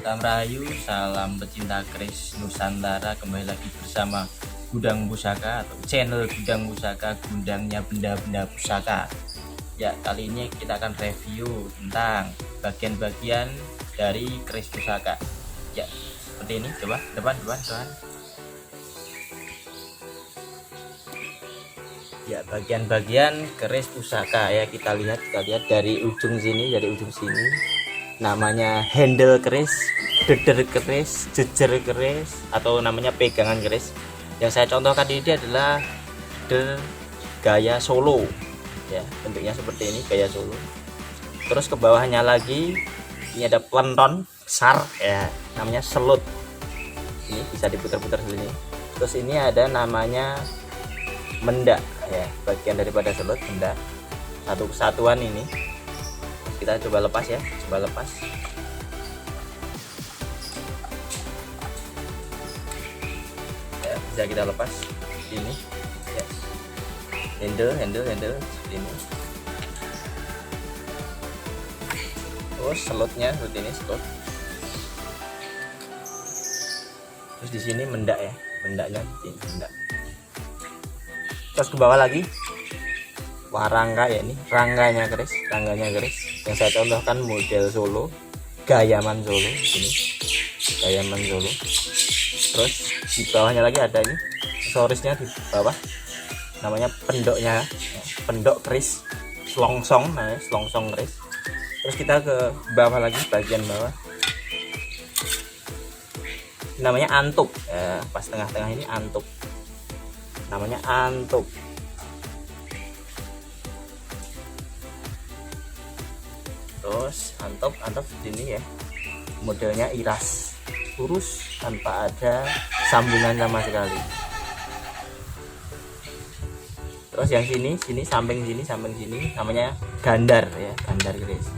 Salam Rahayu, salam pecinta keris Nusantara. Kembali lagi bersama Gudang Pusaka atau channel Gudang Pusaka, gudangnya benda-benda pusaka. Ya, kali ini kita akan review tentang bagian-bagian dari keris pusaka. Ya, seperti ini. Coba depan. Ya, bagian-bagian keris pusaka ya, kita lihat dari ujung sini, namanya handle keris, deder keris, jejer keris, atau namanya pegangan keris. Yang saya contohkan ini adalah gaya solo ya, bentuknya seperti ini, gaya solo. Terus ke bawahnya lagi ini ada pelenton besar ya, namanya selut, ini bisa diputar-putar sini. Terus ini ada namanya mendak ya, bagian daripada selut, mendak, satu kesatuan ini. Kita coba lepas ya, ya, bisa kita lepas ini ya, handle seperti ini. Terus selutnya seperti ini, selut. Terus di sini mendak ya, mendaknya ini mendak. Terus ke bawah lagi warangka ya, ini rangganya keris yang saya contohkan model Solo, gayaman Solo ini, gayaman Solo. Terus di bawahnya lagi ada ini aksesorisnya di bawah, namanya pendoknya, pendok keris selongsong, nah selongsong keris. Terus kita ke bawah lagi, bagian bawah namanya antuk ya, pas tengah-tengah ini antuk, namanya antuk. Terus antop ini ya, modelnya iras, lurus tanpa ada sambungan sama sekali. Terus yang sini samping sini namanya gandar ya, gandar keris.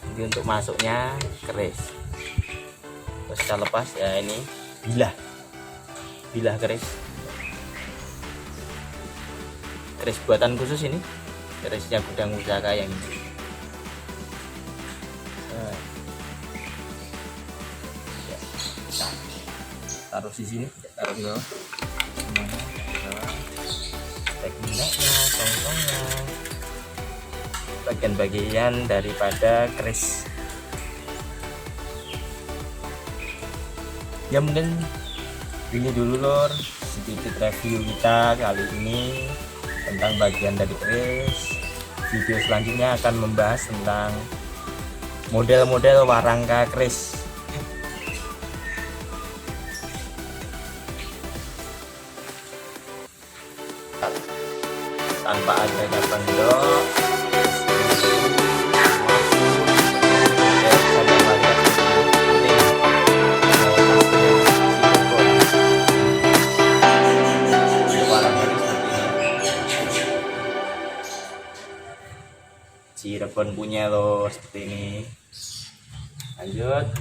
Jadi untuk masuknya keris. Terus kita lepas ya, ini bilah keris buatan khusus, ini kerisnya Gudang Pusaka yang ini. Taruh di sini, taruh di bawah, tekniknya, tongtongnya, bagian-bagian daripada keris. Ya mungkin ini dulu lor, sedikit review kita kali ini tentang bagian dari keris. Video selanjutnya akan membahas tentang model-model warangka keris. Tanpa adanya pendok, Cirebon punya lo seperti ini. Lanjut.